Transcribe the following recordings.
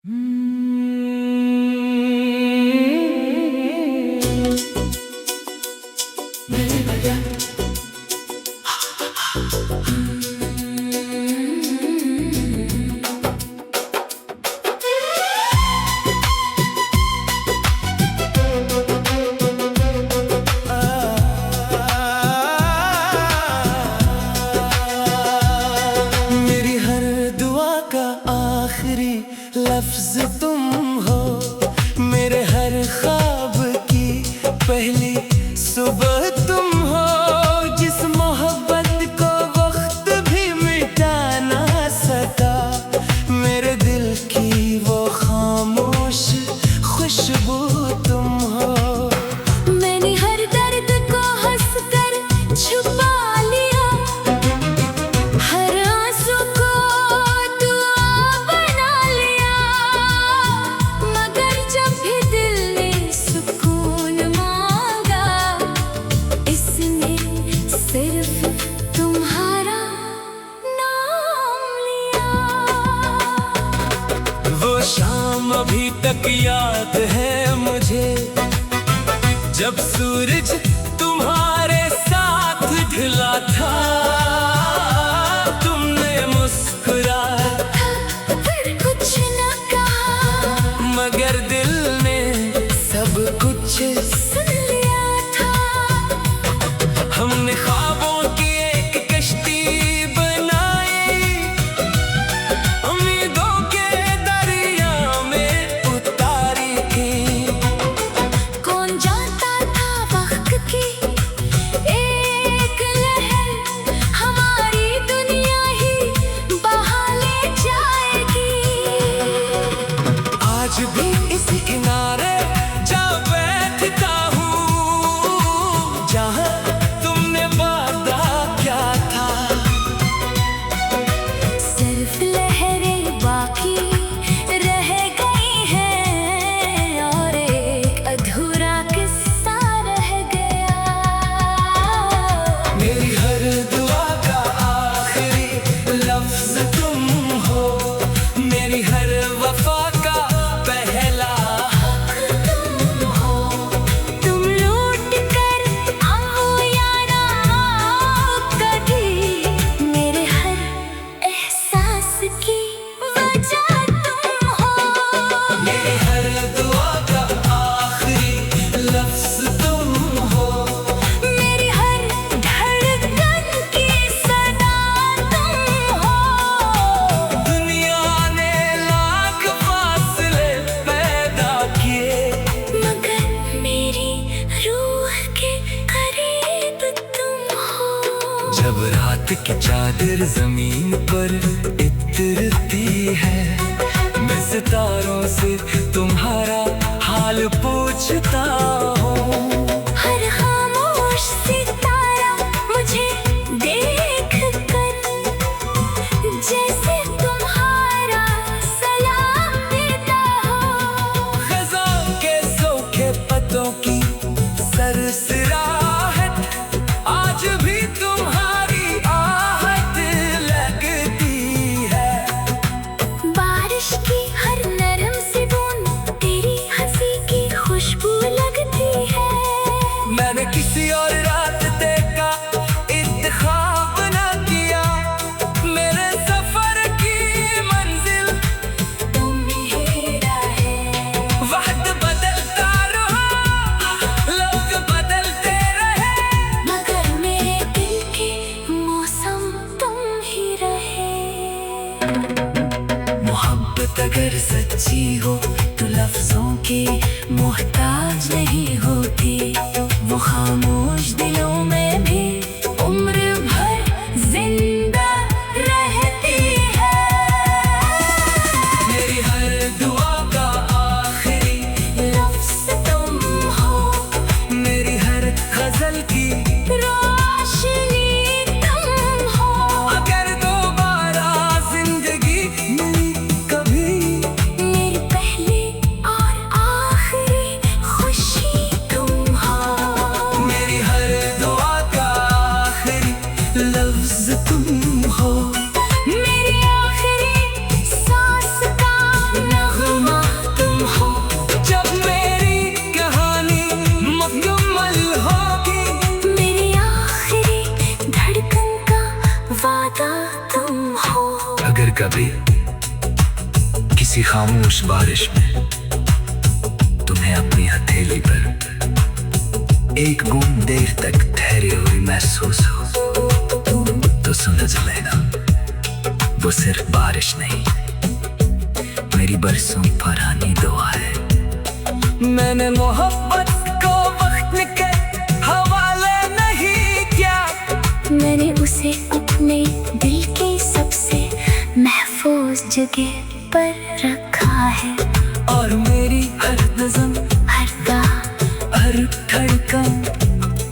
मेरी हर दुआ का आखिरी लफ्ज तुम हो, मेरे हर ख्वाब की पहली सुबह तुम हो। जिस मोहब्बत को वक्त भी मिटा ना सका, मेरे दिल की वो खामोश खुशबू तुम हो। मैंने हर दर्द को हंसकर छुपा लिया, हर आंसू को दुआ बना लिया। मगर जब भी दिल ने सुकून मांगा, इसने सिर्फ तुम्हारा नाम लिया। वो शाम अभी तक याद है मुझे, जब सूरज तुम्हारे साथ ढला था। तुमने मुस्कुराया, फिर कुछ न कहा, मगर दिल ने सब कुछ सुन लिया था। हमने ख्वाबों की एक कश्ती बनाई, उम्मीदों के दरिया में उतारी थी। कौन जानता था वक्त की एक लहर हमारी दुनिया ही बहा ले जाएगी। आज भी इस किनारे जा बैठता हूँ, जहाँ तुमने वादा क्या था। सिर्फ लहरें बाकी रह गई हैं, और एक अधूरा किस्सा रह गया। मेरी हर दुआ का आखिरी लफ्ज तुम हो, मेरी हर वफा का पहला तुम हो, तुम लौट कर आओ यारा कभी। मेरे हर एहसास की वजह तुम हो। मेरी हर दुआ का आखिरी लफ्ज तुम हो, मेरी हर धड़कन की सदा तुम हो। दुनिया ने लाख फासले पैदा किए, मगर मेरी रूह के करीब तुम हो। जब रात की चादर जमीन पर इतरती है, मैं सितारों से तुम्हारा हाल पूछता हूँ। हर खामोश सितारा मुझे देख कर जैसे तुम्हारा सलाम देता हो। खज़ां के सूखे पत्तों की सरसराहट आज भी तुम्हारी आहट लगती है। बारिश की हर नरम सी बूंद तेरी हंसी की खुशबू लगती है। मैंने किसी और रात देखा इंतखाब न किया, मेरे सफर की मंजिल तुम ही रहे, वक्त बदलता रहा, लोग बदलते रहे, मगर मेरे दिल के मौसम तुम ही रहे। मोहब्बत अगर सच्ची हो तो लफ्जों की मोहताज नहीं होती। वो खामोश दिलों में भी उम्र भर जिंदा रहती है। मेरी हर दुआ का आखिरी लफ्ज़ तुम हो, मेरी हर गजल की रोशनी तुम हो। अगर दोबारा जिंदगी मिली कभी, मेरी पहली और आखिरी खुशी तुम हो। मेरी हर दुआ कभी किसी खामोश बारिश में तुम्हें अपनी हथेली पर एक बूंद देर तक ठहरी हुई महसूस हो, तो समझ लेना वो सिर्फ बारिश नहीं, मेरी बरसों पुरानी दुआ है। मैंने मोहब्बत को वक्त के हवाले नहीं किया, मैंने उसे अपने दिल की सबसे महफूज जगह पर रखा है। और मेरी हर नज़म, हर गाह, हर धड़कन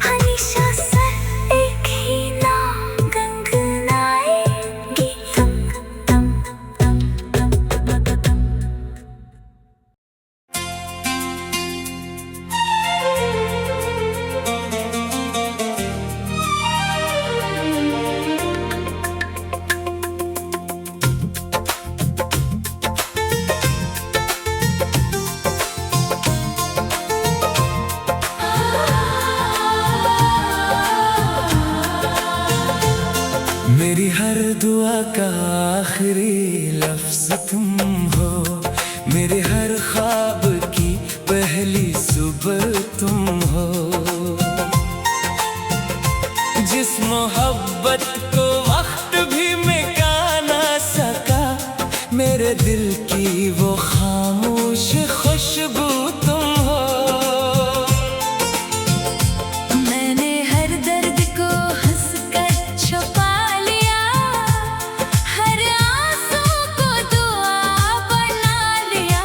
हमेशा सर एक ही नाम गुनगुनाएगी, तम तम तम तम तम तम। मेरी हर दुआ का आखिरी लफ्ज़ तुम हो, मेरे हर ख्वाब की पहली सुबह तुम हो। जिस मोहब्बत को वक्त भी मिटा ना सका, मेरे दिल की वो खामोश खुशबू तुम हो। मैंने हर दर्द को हंसकर छुपा लिया, हर आंसू को दुआ बना लिया।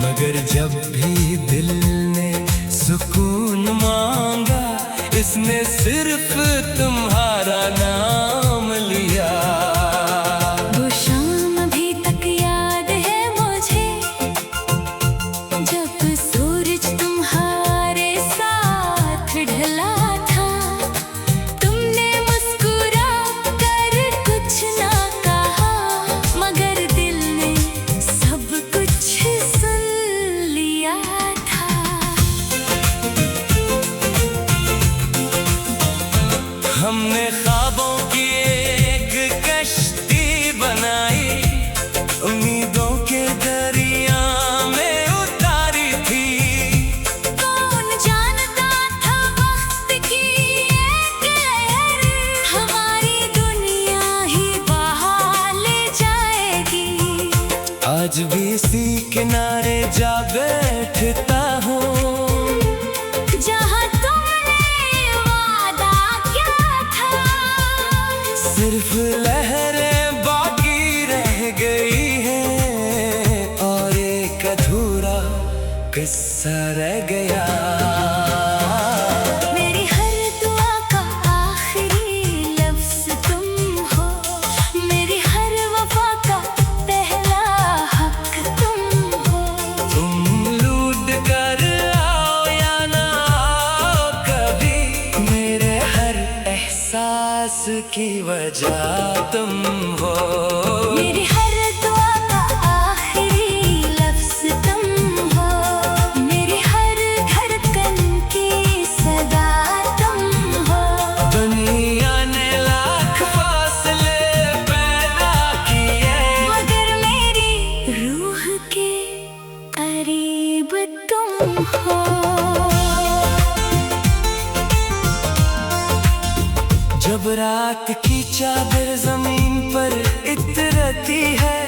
मगर जब भी दिल ने सुकून मांगा, इसने सिर्फ तुम्हारा नाम लिया। वो शाम अभी तक याद है मुझे, जब सूरज तुम्हारे साथ ढला था। तुमने मुस्कुरा कर कुछ ना कहा, मगर दिल ने सब कुछ सुन लिया था। हमने ख्वाबों की एक कश्ती बनाई, उम्मीदों के दरिया में उतारी थी। कौन जानता था वक्त की एक लहर हमारी दुनिया ही बहा ले जाएगी। आज भी इसी किनारे जा बैठता हूँ, जहाँ तुमने वादा किया था, सिर्फ लहरें बाकी रह गई हैं और एक अधूरा किस्सा रह गया। मेरी हर दुआ का आखिरी लफ्ज़ तुम हो, मेरी हर वफा का पहला हक तुम हो। तुम लूट कर आओ या ना आओ कभी, मेरे हर एहसास की वजह तुम हो। मेरी हर दुआ का आखिरी लफ्ज़ तुम हो, मेरी हर धड़कन की सदा तुम हो। दुनिया ने लाख फासले पैदा किए, मगर मेरी रूह के करीब तुम हो। जब रात की चादर जमीन पर इतरती है,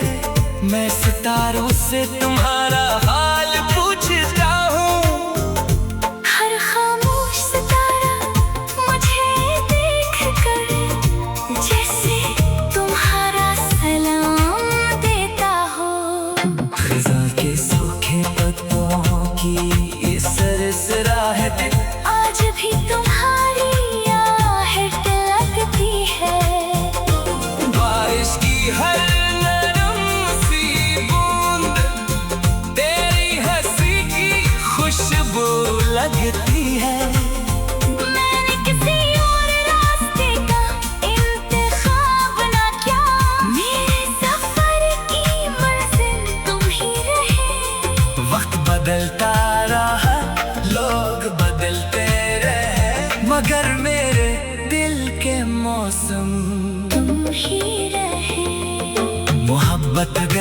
मैं सितारों से तुम्हारा हाल पूछता हूँ। हर खामोश सितारा मुझे देख कर जैसे तुम्हारा सलाम देता हो। खज़ां के सूखे पत्तों की ये सरसराहट आज भी तुम्हारी आहट लगती है। बारिश की हर नरम सी बूंद तेरी हंसी की खुशबू लगती है। मैंने किसी और रास्ते का इंतखाब ना किया, मेरे सफर की मंजिल तुम ही रहे। वक्त बदलता रहा, लोग बदलते रहे, मगर मेरे दिल के मौसम तुम ही रहे।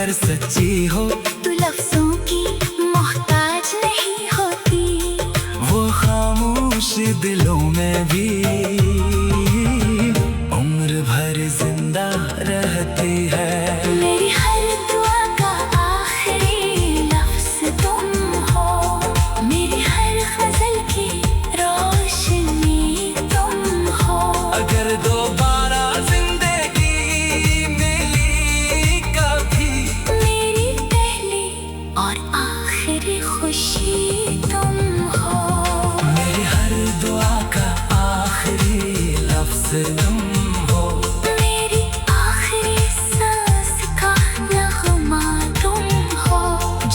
पर सच्ची हो, तू लफ्जों की मोहताज नहीं होती, वो खामोश दिलों में भी उम्र भर जिंदा रहती है। मेरी हर दुआ का आखिरी लफ्ज तुम हो, मेरी हर गजल की रोशनी तुम हो। अगर दोबारा जिंदगी मिली कभी, मेरी पहली और आखिरी खुशी तुम हो, मेरी हर दुआ का आखिरी लफ्ज तुम हो, मेरी आखिरी सांस का नगमा तुम हो।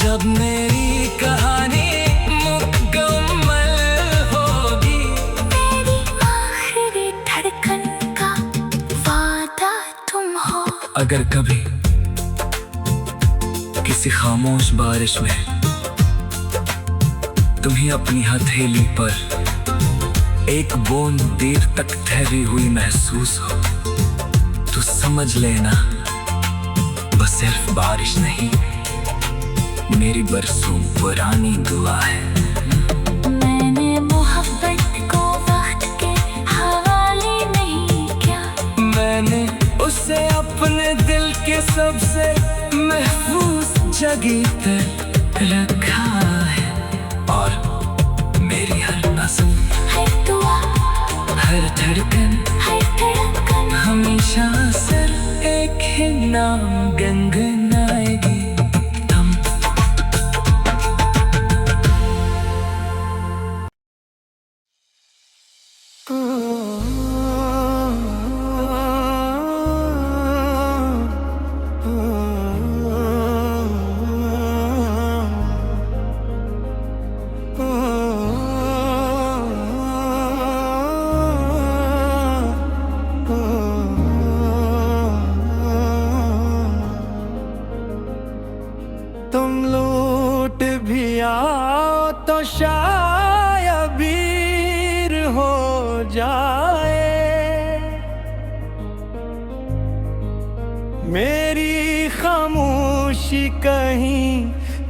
जब मेरी कहानी मुकम्मल होगी, मेरी आखिरी धड़कन का वादा तुम हो। अगर कभी किसी खामोश बारिश में तुम्हें अपनी हथेली पर एक बूंद देर तक ठहरी हुई महसूस हो, तो समझ लेना बस सिर्फ बारिश नहीं, मेरी बरसों पुरानी दुआ है। मैंने मोहब्बत को वक्त के हवाले नहीं किया, मैंने उसे अपने दिल के सबसे महफूज जगह पे रखा है, और मेरी हर नस्ल, हर दुआ, हर धड़कन हमेशा सिर्फ एक ही नाम गुनगुनाएगी। हम तुम लूट भी आओ तो शायद बीर हो जाए, मेरी खामोशी कहीं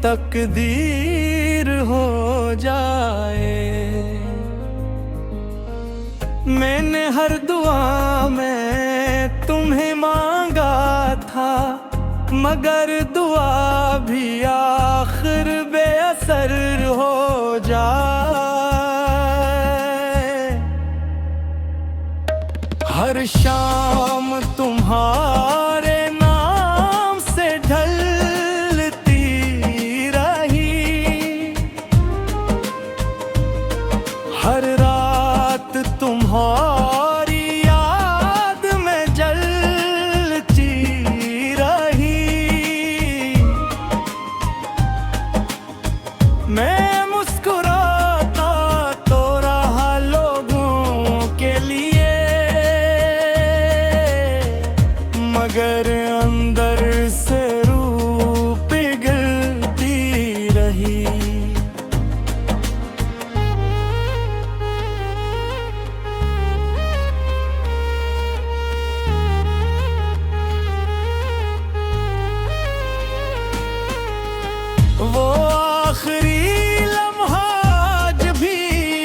तकदीर हो जाए। मैंने हर दुआ में तुम्हें मांगा था, मगर दुआ भी आखिर बेअसर हो जाए। हर शाम तुम्हारे नाम से ढलती रही, हर रात तुम्हारी याद में जलती रही। मैं मुस्कुराता तो रहा लोगों के लिए, मगर अंदर से रूह पिघलती रही। वो आखिरी लम्हा आज भी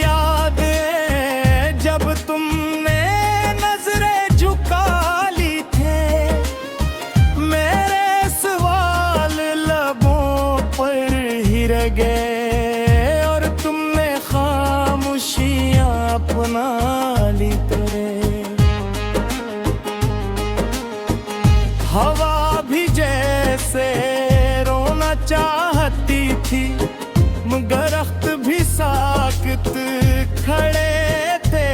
याद है, जब तुमने नजरें झुका ली थे, मेरे सवाल लबों पर ही रह गए, और तुमने खामोशियां अपना ली तेरे। हवा भी जैसे रोना चाहती थी, दरख्त भी साकित खड़े थे,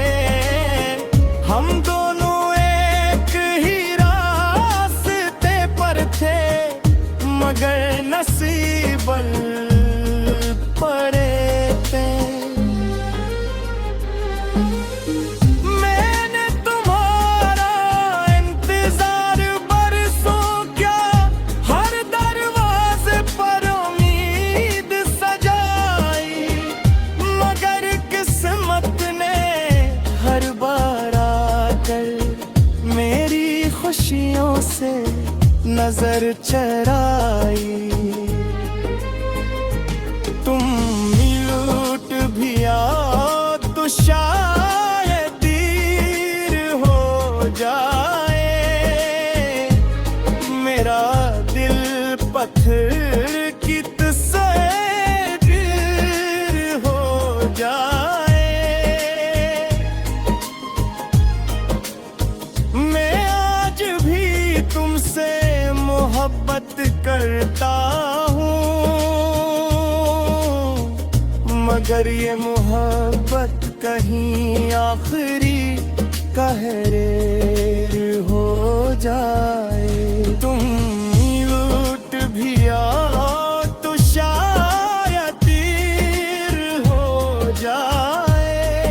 हम दोनों एक ही रास्ते पर थे, मगर नसीबल पड़े थे। मैंने तुम्हारा इंतजार बरसों क्या, हर दरवाजे पर उम्मीद सजाई, मगर किस्मत ने हर बार आकर मेरी खुशियों से नजर चराई। तुम लूट भी आओ तो शायद देर हो जाए। मेरा दिल पत्थर की तस्वीर हो जाए। मैं आज भी तुमसे मोहब्बत करता हूँ, मगर ये मोहब्बत कहीं आखिरी कहरेर हो जाए। तुम लूट भी आओ तो शायद देर हो जाए।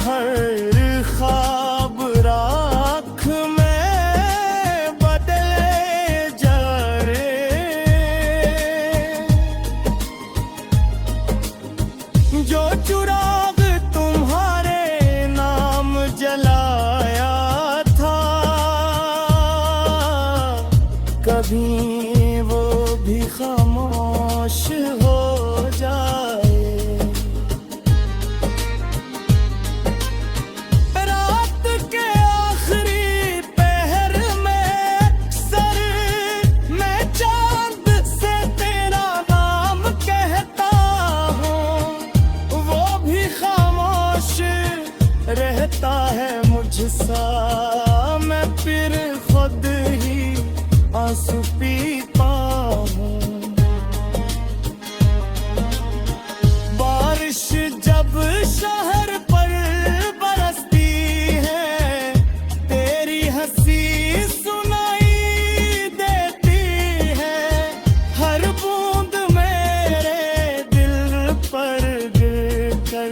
हर ख्वाब राख में बदले जा रहे। जो चुराग तुम्हारे नाम जलाया था, कभी वो भी खामोश हो जाए। रात के आखिरी पहर में सर मैं चांद से तेरा नाम कहता हूँ, वो भी खामोश रहता है मुझसा। मैं फिर खुद ही आंसू पीता हूँ। बारिश जब शहर पर बरसती है, तेरी हंसी सुनाई देती है। हर बूंद मेरे दिल पर गिर कर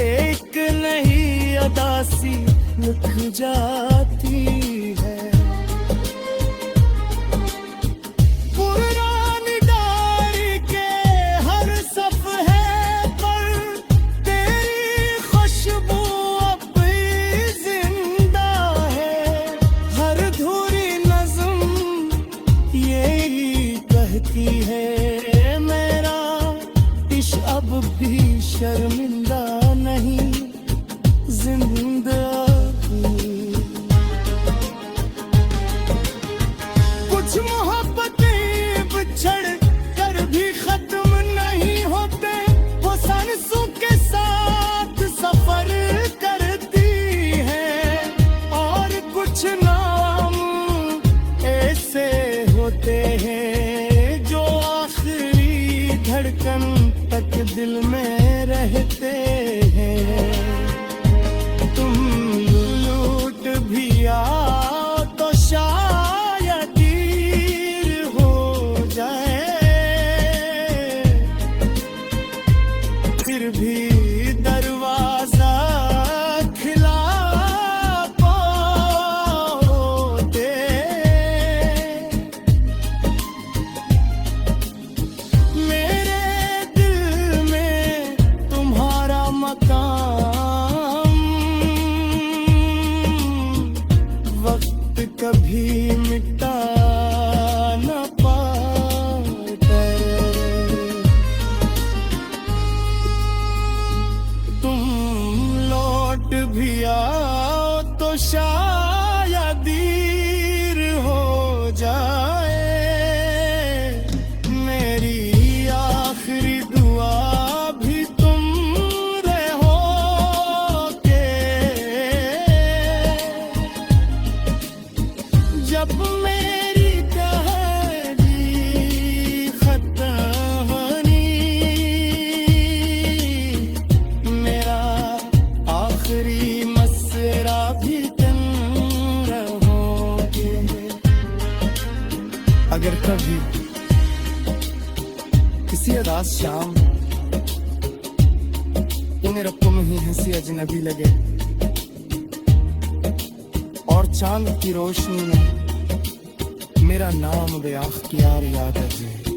एक नई अदासी लिख जाती है। पुरानी डायरी के हर सफ़े पर तेरी खुशबू अब भी जिंदा है। हर अधूरी नज़्म यही कहती है, मेरा इश्क अब भी शर्मिंदा नहीं जिंदा। कुछ मोहब्बतें बिछड़ कर भी खत्म नहीं होते, वो सांसों के साथ सफर करती है। और कुछ नाम ऐसे होते हैं जो आखिरी धड़कन तक दिल में रहते हैं। तुम लूट भी आओ तो शायद देर हो जाए। फिर भी दरवाजा खिला पाओ दे। मेरे दिल में तुम्हारा मकाम वक्त कभी मिटा न पाता। तुम लौट भी आओ तो शायद देर हो जाए। मेरी आखिरी दुआ भी तुम रहोगे। जब मेरी कहानी खत्म होनी, मेरा आखिरी मसरा भी तुम रहोगे। अगर कभी किसी उदास शाम तुम्हें रब्बों में ही हंसी अजनबी लगे और चांद की रोशनी में मेरा नाम बेअख्तियार याद आ जाए।